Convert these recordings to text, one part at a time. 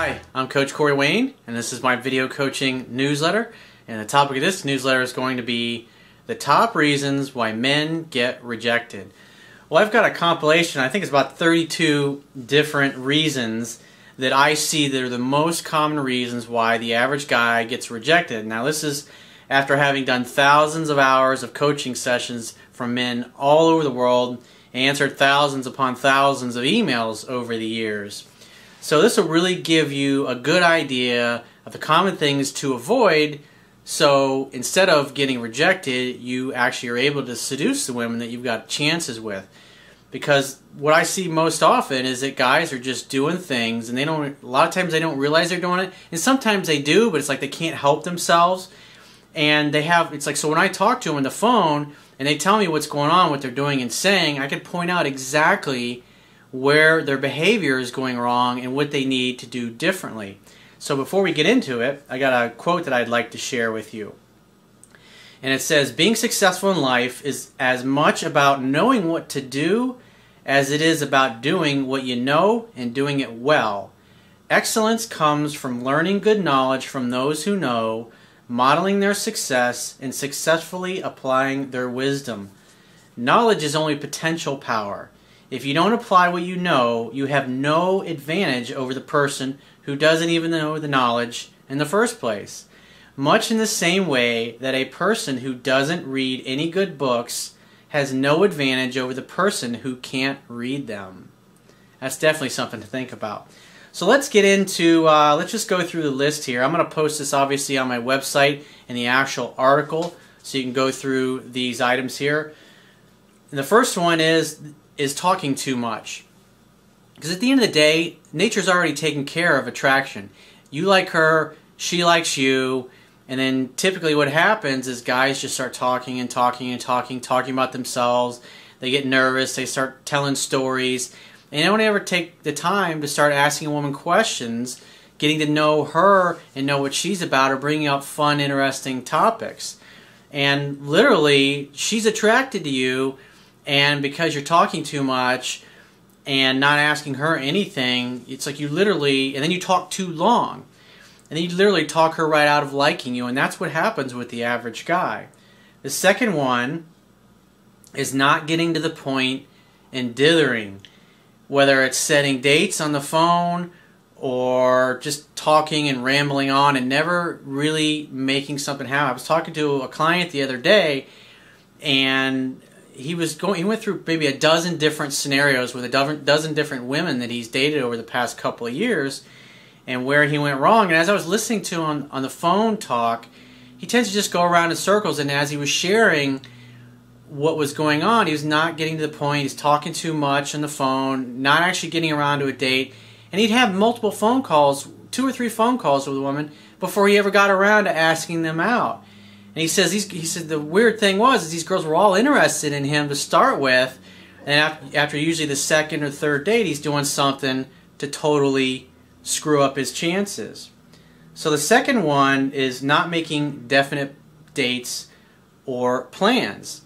Hi, I'm Coach Corey Wayne, and this is my video coaching newsletter. And the topic of this newsletter is going to be the top reasons why men get rejected. Well, I've got a compilation, I think it's about 32 different reasons that I see that are the most common reasons why the average guy gets rejected. Now, this is after having done thousands of hours of coaching sessions from men all over the world and answered thousands upon thousands of emails over the years. So this will really give you a good idea of the common things to avoid, so instead of getting rejected, you actually are able to seduce the women that you've got chances with. Because what I see most often is that guys are just doing things, and a lot of times they don't realize they're doing it, and sometimes they do, but it's like they can't help themselves. And it's like, so when I talk to them on the phone and they tell me what's going on, what they're doing and saying, I can point out exactly where their behavior is going wrong and what they need to do differently. So before we get into it, I got a quote that I'd like to share with you. And it says, being successful in life is as much about knowing what to do as it is about doing what you know and doing it well. Excellence comes from learning good knowledge from those who know, modeling their success, and successfully applying their wisdom. Knowledge is only potential power. If you don't apply what you know, you have no advantage over the person who doesn't even know the knowledge in the first place. Much in the same way that a person who doesn't read any good books has no advantage over the person who can't read them. That's definitely something to think about. So let's get into, let's just go through the list here. I'm going to post this obviously on my website in the actual article, so you can go through these items here. And the first one is talking too much. Because at the end of the day, nature's already taken care of attraction. You like her, she likes you, and then typically what happens is guys just start talking and talking and talking about themselves. They get nervous, they start telling stories, and they don't ever take the time to start asking a woman questions, getting to know her and know what she's about, or bringing up fun, interesting topics. And literally, she's attracted to you, and because you're talking too much and not asking her anything, it's like you literally, and then you talk too long. And then you literally talk her right out of liking you, and that's what happens with the average guy. The second one is not getting to the point and dithering. Whether it's setting dates on the phone or just talking and rambling on and never really making something happen. I was talking to a client the other day, and he went through maybe a dozen different scenarios with a dozen different women that he's dated over the past couple of years, and where he went wrong. And as I was listening to him on the phone talk, he tends to just go around in circles, and as he was sharing what was going on, he was not getting to the point. He's talking too much on the phone, not actually getting around to a date, and he'd have multiple phone calls, 2 or 3 phone calls with a woman before he ever got around to asking them out. And he said the weird thing was these girls were all interested in him to start with, and after usually the second or third date, he's doing something to totally screw up his chances. So the second one is not making definite dates or plans.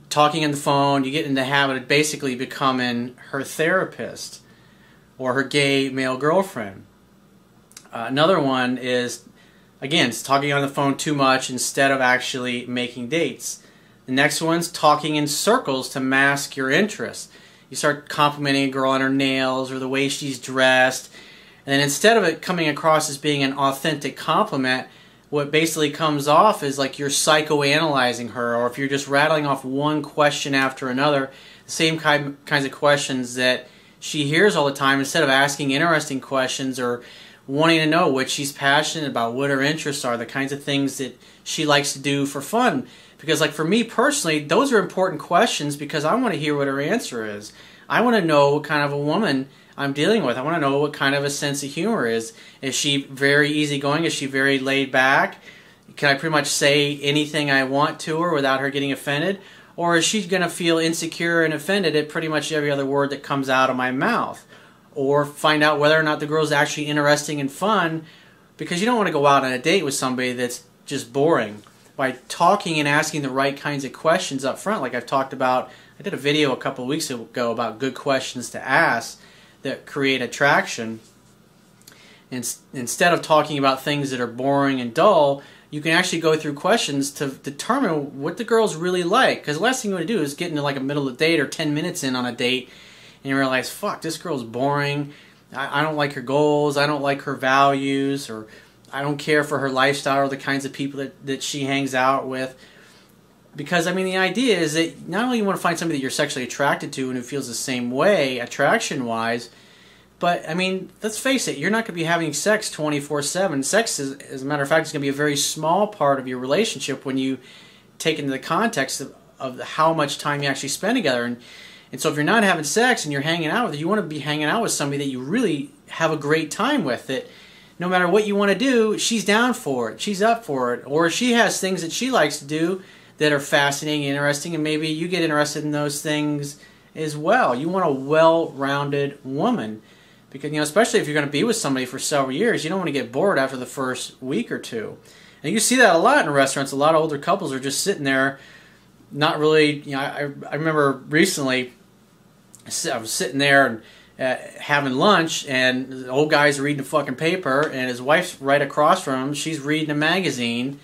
Talking on the phone, you get in the habit of basically becoming her therapist or her gay male girlfriend. Another one is, again, it's talking on the phone too much instead of actually making dates. The next one's talking in circles to mask your interest. You start complimenting a girl on her nails or the way she's dressed, and then instead of it coming across as being an authentic compliment, what basically comes off is like you're psychoanalyzing her, or if you're just rattling off one question after another, the same kinds of questions that she hears all the time, instead of asking interesting questions or wanting to know what she's passionate about, what her interests are, the kinds of things that she likes to do for fun. Because like for me personally, those are important questions because I want to hear what her answer is. I want to know what kind of a woman I'm dealing with. I want to know what kind of a sense of humor is. Is she very easygoing? Is she very laid back? Can I pretty much say anything I want to her without her getting offended? Or is she going to feel insecure and offended at pretty much every other word that comes out of my mouth? Or find out whether or not the girl's actually interesting and fun, because you don't want to go out on a date with somebody that's just boring. By talking and asking the right kinds of questions up front, like I've talked about, I did a video a couple of weeks ago about good questions to ask that create attraction. instead of talking about things that are boring and dull, you can actually go through questions to determine what the girl's really like. Because the last thing you want to do is get into like a middle of the date or 10 minutes in on a date and you realize, fuck, this girl's boring. I don't like her goals. I don't like her values. Or I don't care for her lifestyle or the kinds of people that she hangs out with. Because, I mean, the idea is that not only you want to find somebody that you're sexually attracted to and who feels the same way, attraction-wise, but, I mean, let's face it, you're not going to be having sex 24/7. Sex, as a matter of fact, is going to be a very small part of your relationship when you take into the context of how much time you actually spend together. And so if you're not having sex and you're hanging out with her, you want to be hanging out with somebody that you really have a great time with, that no matter what you want to do, she's down for it, she's up for it, or she has things that she likes to do that are fascinating, interesting, and maybe you get interested in those things as well. You want a well-rounded woman. Because, you know, especially if you're going to be with somebody for several years, you don't want to get bored after the first week or two. And you see that a lot in restaurants. A lot of older couples are just sitting there, not really, you know, I remember recently, I was sitting there and having lunch, and the old guy's reading a fucking paper, and his wife's right across from him. She's reading a magazine.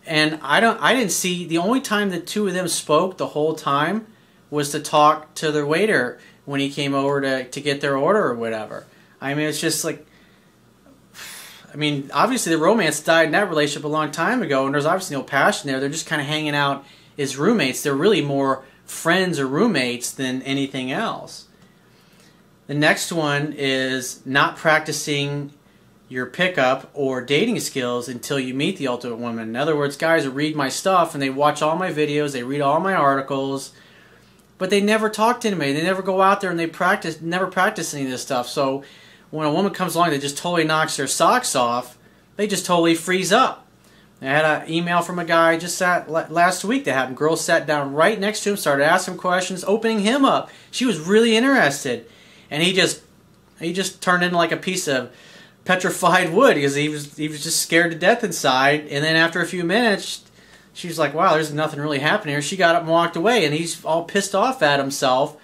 And I didn't see, the only time the two of them spoke the whole time was to talk to their waiter when he came over to get their order or whatever. I mean, it's just like, I mean, obviously the romance died in that relationship a long time ago, and there's obviously no passion there. They're just kind of hanging out as roommates. They're really more friends or roommates than anything else. The next one is not practicing your pickup or dating skills until you meet the ultimate woman. In other words, guys read my stuff and they watch all my videos, they read all my articles, but they never talk to anybody. They never go out there and they never practice any of this stuff. So when a woman comes along that just totally knocks their socks off, they just totally freeze up. I had an email from a guy just last week that happened. Girl sat down right next to him, started asking him questions, opening him up. She was really interested, and he just turned into like a piece of petrified wood because he was just scared to death inside. And then after a few minutes, she was like, wow, there's nothing really happening here. She got up and walked away, and he's all pissed off at himself.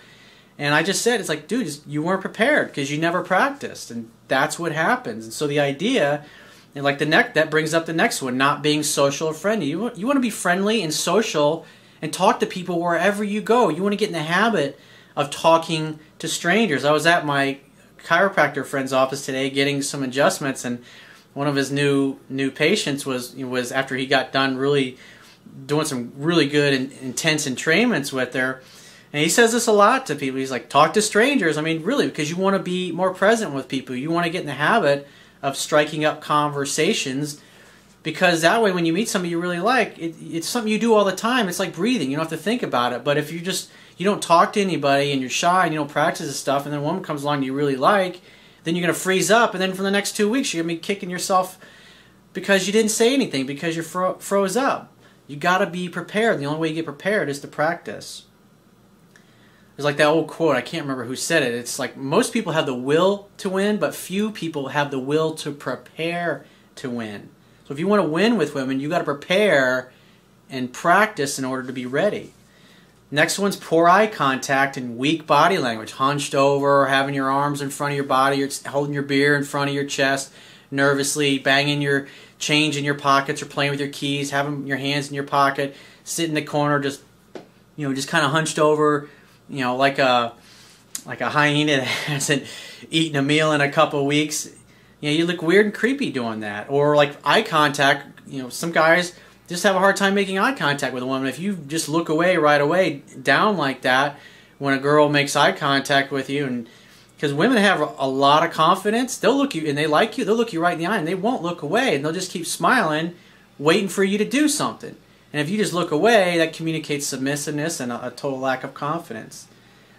And I just said, it's like, dude, you weren't prepared because you never practiced, and that's what happens. And so the idea, and like that brings up the next one, not being social or friendly. You want to be friendly and social and talk to people wherever you go. You want to get in the habit of talking to strangers. I was at my chiropractor friend's office today getting some adjustments, and one of his new patients was after he got done really doing some really good and intense entrainments with her. And he says this a lot to people. He's like, talk to strangers. I mean, really, because you want to be more present with people. You want to get in the habit of striking up conversations, because that way when you meet somebody you really like, it's something you do all the time. It's like breathing. You don't have to think about it. But if you don't talk to anybody and you're shy and you don't practice this stuff, and then a woman comes along you really like, then you're going to freeze up, and then for the next 2 weeks you're going to be kicking yourself because you didn't say anything, because you froze up. You got to be prepared. The only way you get prepared is to practice. There's like that old quote, I can't remember who said it. It's like, most people have the will to win, but few people have the will to prepare to win. So if you want to win with women, you got to prepare and practice in order to be ready. Next one's poor eye contact and weak body language. Hunched over, having your arms in front of your body, you're holding your beer in front of your chest, nervously banging your change in your pockets or playing with your keys, having your hands in your pocket, sit in the corner, just kind of hunched over, like a hyena that hasn't eaten a meal in a couple of weeks. You look weird and creepy doing that. Or like eye contact. Some guys just have a hard time making eye contact with a woman. If you just look away right away, down like that, when a girl makes eye contact with you, and because women have a lot of confidence, they'll look you and they like you, they'll look you right in the eye and they won't look away, and they'll just keep smiling, waiting for you to do something. And if you just look away, that communicates submissiveness and a total lack of confidence.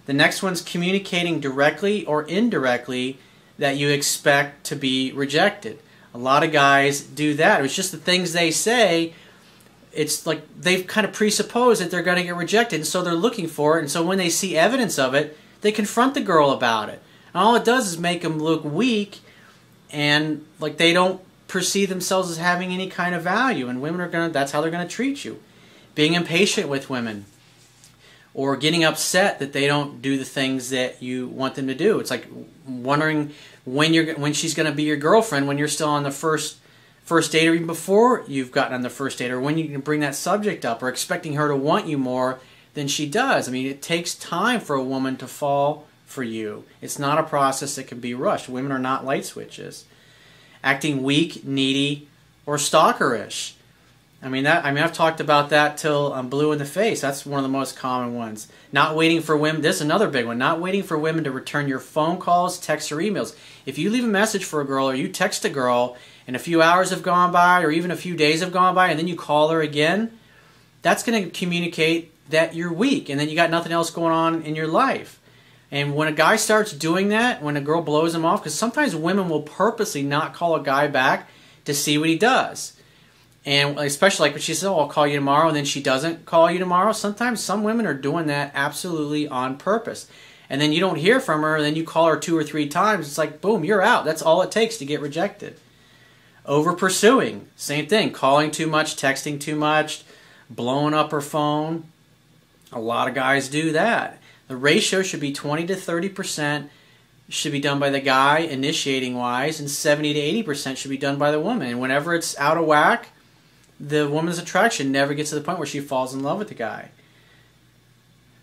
The next one's communicating directly or indirectly that you expect to be rejected. A lot of guys do that. It's just the things they say. It's like they've kind of presupposed that they're going to get rejected, and so they're looking for it. And so when they see evidence of it, they confront the girl about it. And all it does is make them look weak, and like they don't perceive themselves as having any kind of value. And women are that's how they're going to treat you. Being impatient with women. or getting upset that they don't do the things that you want them to do. It's like wondering when she's going to be your girlfriend when you're still on the first date, or even before you've gotten on the first date, or when you can bring that subject up, or expecting her to want you more than she does. I mean, it takes time for a woman to fall for you. It's not a process that can be rushed. Women are not light switches. Acting weak, needy, or stalkerish. I've talked about that till I'm blue in the face. That's one of the most common ones. Not waiting for women. This is another big one. Not waiting for women to return your phone calls, texts, or emails. If you leave a message for a girl, or you text a girl, and a few hours have gone by, or even a few days have gone by, and then you call her again, that's going to communicate that you're weak and that you got nothing else going on in your life. And when a guy starts doing that, when a girl blows him off, because sometimes women will purposely not call a guy back to see what he does. And especially like when she says, oh, I'll call you tomorrow, and then she doesn't call you tomorrow. Sometimes some women are doing that absolutely on purpose. And then you don't hear from her, and then you call her 2 or 3 times. It's like, boom, you're out. That's all it takes to get rejected. Over pursuing, same thing. Calling too much, texting too much, blowing up her phone. A lot of guys do that. The ratio should be 20 to 30% should be done by the guy, initiating-wise, and 70 to 80% should be done by the woman. And whenever it's out of whack, the woman's attraction never gets to the point where she falls in love with the guy.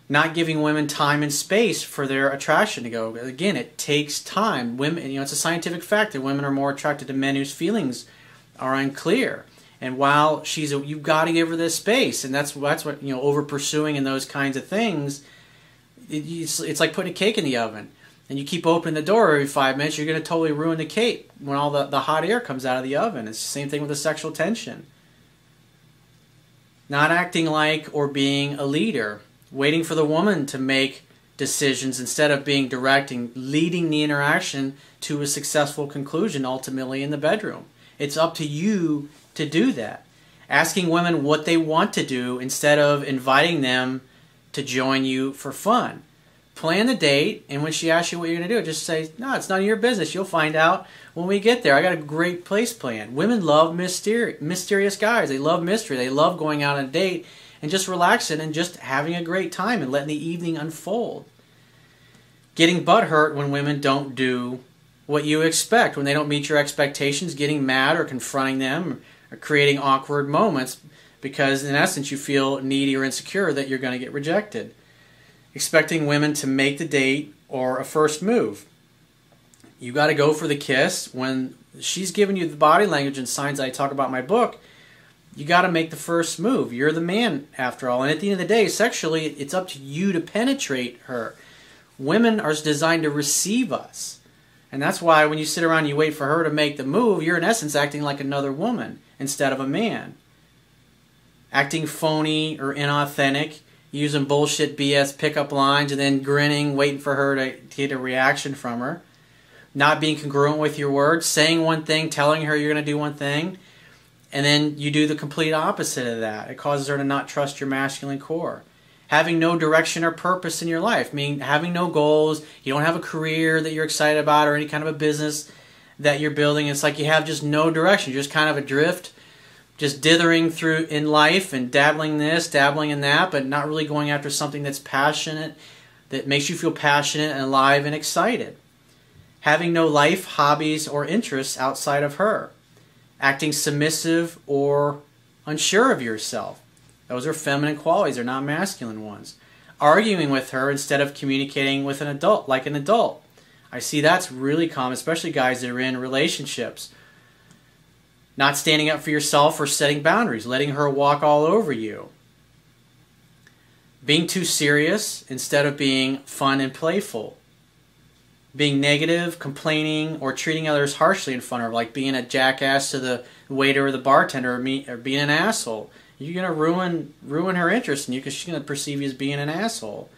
Not giving women time and space for their attraction to go. Again, it takes time. Women, it's a scientific fact that women are more attracted to men whose feelings are unclear. And while you've got to give her this space, and that's what over pursuing and those kinds of things. It's like putting a cake in the oven, and you keep opening the door every 5 minutes. You're going to totally ruin the cake when all the hot air comes out of the oven. It's the same thing with the sexual tension. Not acting like or being a leader. Waiting for the woman to make decisions instead of being direct and leading the interaction to a successful conclusion ultimately in the bedroom. It's up to you to do that. Asking women what they want to do instead of inviting them to join you for fun. Plan the date, and when she asks you what you're going to do, just say, no, it's none of your business. You'll find out when we get there. I got a great place planned. Women love mysterious guys. They love mystery. They love going out on a date and just relaxing and just having a great time and letting the evening unfold. Getting butthurt when women don't do what you expect, when they don't meet your expectations, getting mad or confronting them or creating awkward moments because in essence you feel needy or insecure that you're going to get rejected. Expecting women to make the date or a first move. You got to go for the kiss. When she's giving you the body language and signs I talk about in my book, you got to make the first move. You're the man, after all. And at the end of the day, sexually, it's up to you to penetrate her. Women are designed to receive us. And that's why when you sit around and you wait for her to make the move, you're in essence acting like another woman instead of a man. Acting phony or inauthentic, using bullshit BS pickup lines and then grinning, waiting for her to get a reaction from her. Not being congruent with your words, saying one thing, telling her you're going to do one thing, and then you do the complete opposite of that. It causes her to not trust your masculine core. Having no direction or purpose in your life, meaning having no goals, you don't have a career that you're excited about or any kind of a business that you're building. It's like you have just no direction. You're just kind of adrift, just dithering through in life and dabbling this, dabbling in that, but not really going after something that's passionate, that makes you feel passionate and alive and excited. Having no life, hobbies, or interests outside of her. Acting submissive or unsure of yourself. Those are feminine qualities, they're not masculine ones. Arguing with her instead of communicating with an adult, like an adult. I see that's really common, especially guys that are in relationships. Not standing up for yourself or setting boundaries, letting her walk all over you. Being too serious instead of being fun and playful. Being negative, complaining, or treating others harshly in front of her, like being a jackass to the waiter or the bartender, or being an asshole. You're going to ruin her interest in you because she's going to perceive you as being an asshole.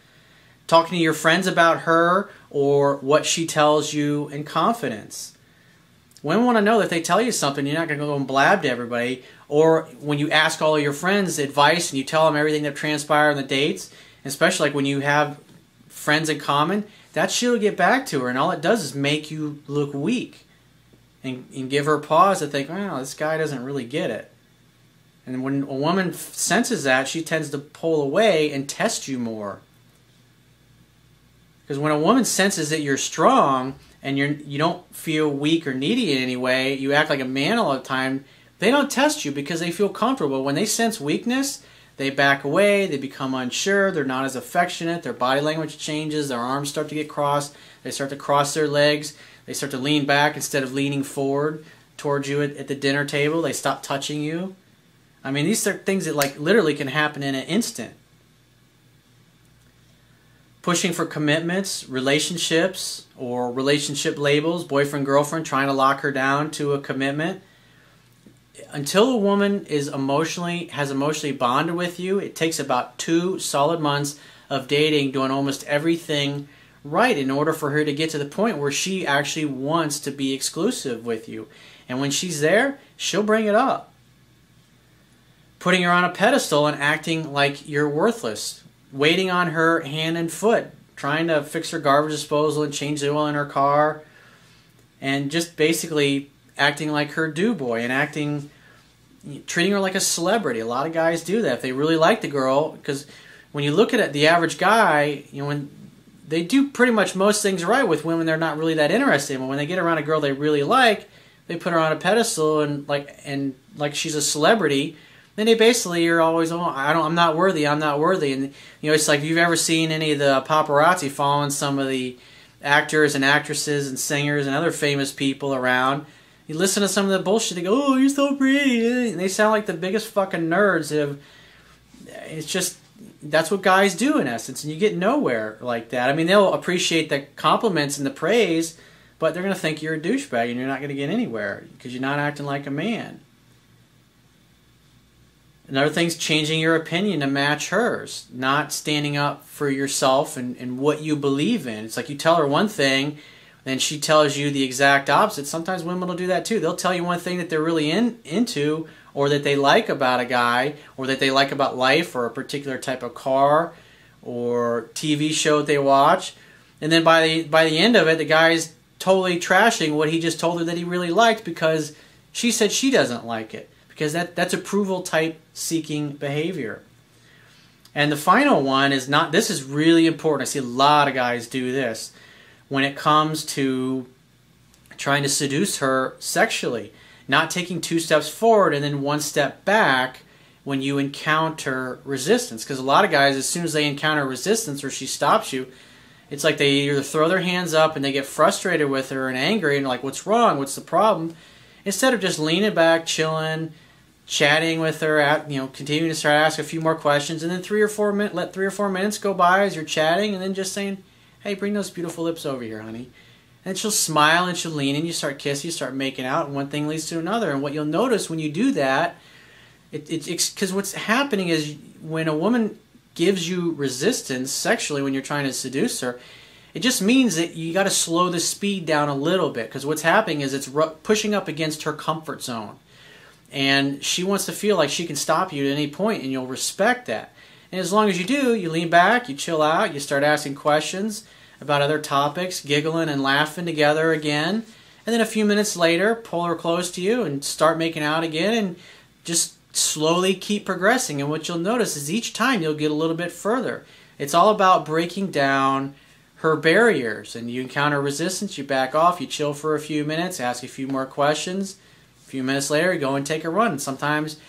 Talking to your friends about her or what she tells you in confidence. Women want to know that if they tell you something, you're not going to go and blab to everybody. Or when you ask all of your friends advice and you tell them everything that transpired on the dates, especially like when you have friends in common, that she'll get back to her, and all it does is make you look weak and give her pause to think, wow, this guy doesn't really get it. And when a woman senses that, she tends to pull away and test you more. Because when a woman senses that you're strong and you don't feel weak or needy in any way, you act like a man all the time, they don't test you because they feel comfortable. When they sense weakness, they back away, they become unsure, they're not as affectionate, their body language changes, their arms start to get crossed, they start to cross their legs, they start to lean back instead of leaning forward towards you at the dinner table, they stop touching you. I mean, these are things that like literally can happen in an instant. Pushing for commitments, relationships, or relationship labels, boyfriend, girlfriend, trying to lock her down to a commitment. Until a woman has emotionally bonded with you, it takes about 2 solid months of dating, doing almost everything right in order for her to get to the point where she actually wants to be exclusive with you. And when she's there, she'll bring it up. Putting her on a pedestal and acting like you're worthless. Waiting on her hand and foot. Trying to fix her garbage disposal and change the oil in her car. And just basically acting like her do-boy and treating her like a celebrity. A lot of guys do that if they really like the girl, because when you look at it, the average guy, when they do pretty much most things right with women they're not really that interested in, but when they get around a girl they really like, they put her on a pedestal and like she's a celebrity. Then they basically are always, oh, I'm not worthy, I'm not worthy. And it's like if you've ever seen any of the paparazzi following some of the actors and actresses and singers and other famous people around. You listen to some of the bullshit, they go, oh, you're so pretty. And they sound like the biggest fucking nerds. It's just, that's what guys do in essence. And you get nowhere like that. I mean, they'll appreciate the compliments and the praise, but they're going to think you're a douchebag and you're not going to get anywhere because you're not acting like a man. Another thing's changing your opinion to match hers. Not standing up for yourself and what you believe in. It's like you tell her one thing, then she tells you the exact opposite. Sometimes women will do that too. They'll tell you one thing that they're really into, or that they like about a guy, or that they like about life, or a particular type of car, or TV show that they watch. And then by the end of it, the guy's totally trashing what he just told her that he really liked because she said she doesn't like it. Because that's approval type seeking behavior. And the final one is not, this is really important. I see a lot of guys do this when it comes to trying to seduce her sexually. Not taking 2 steps forward and then 1 step back when you encounter resistance. Because a lot of guys, as soon as they encounter resistance or she stops you, it's like they either throw their hands up and they get frustrated with her and angry and like, what's wrong? What's the problem? Instead of just leaning back, chilling, chatting with her, continuing to start asking a few more questions, and then let 3 or 4 minutes go by as you're chatting, and then just saying, hey, bring those beautiful lips over here, honey. And she'll smile and she'll lean in, you start kissing, you start making out, and one thing leads to another. And what you'll notice when you do that, because what's happening is when a woman gives you resistance sexually when you're trying to seduce her, it just means that you got to slow the speed down a little bit, because what's happening is it's pushing up against her comfort zone. And she wants to feel like she can stop you at any point, and you'll respect that. And as long as you do, you lean back, you chill out, you start asking questions about other topics, giggling and laughing together again. And then a few minutes later, pull her close to you and start making out again, and just slowly keep progressing. And what you'll notice is each time you'll get a little bit further. It's all about breaking down her barriers. And you encounter resistance, you back off, you chill for a few minutes, ask a few more questions. A few minutes later, you go and take a run. Sometimes it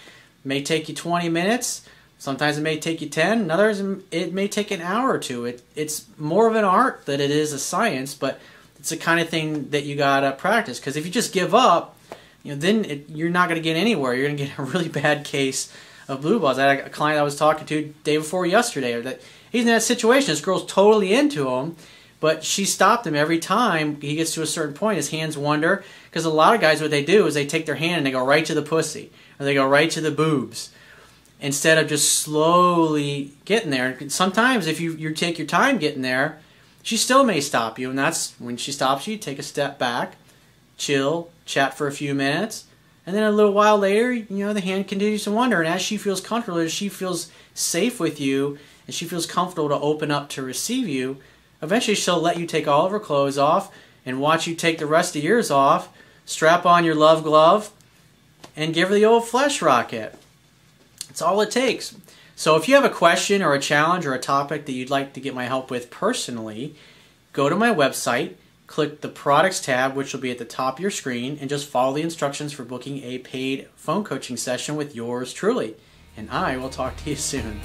may take you 20 minutes. Sometimes it may take you 10. And others, it may take an hour or two. It's more of an art than it is a science, but it's the kind of thing that you got to practice. Because if you just give up, then you're not going to get anywhere. You're going to get a really bad case of blue balls. I had a client I was talking to day before yesterday. That he's in that situation. This girl's totally into him, but she stopped him every time he gets to a certain point. His hands wander. Because a lot of guys, what they do is they take their hand and they go right to the pussy. Or they go right to the boobs. Instead of just slowly getting there. And sometimes if you take your time getting there, she still may stop you. And that's when she stops you, take a step back, chill, chat for a few minutes. And then a little while later, the hand continues to wander. And as she feels comfortable, as she feels safe with you, and she feels comfortable to open up to receive you, eventually she'll let you take all of her clothes off and watch you take the rest of yours off, strap on your love glove, and give her the old flesh rocket. That's all it takes. So if you have a question or a challenge or a topic that you'd like to get my help with personally, go to my website, click the Products tab, which will be at the top of your screen, and just follow the instructions for booking a paid phone coaching session with yours truly. And I will talk to you soon.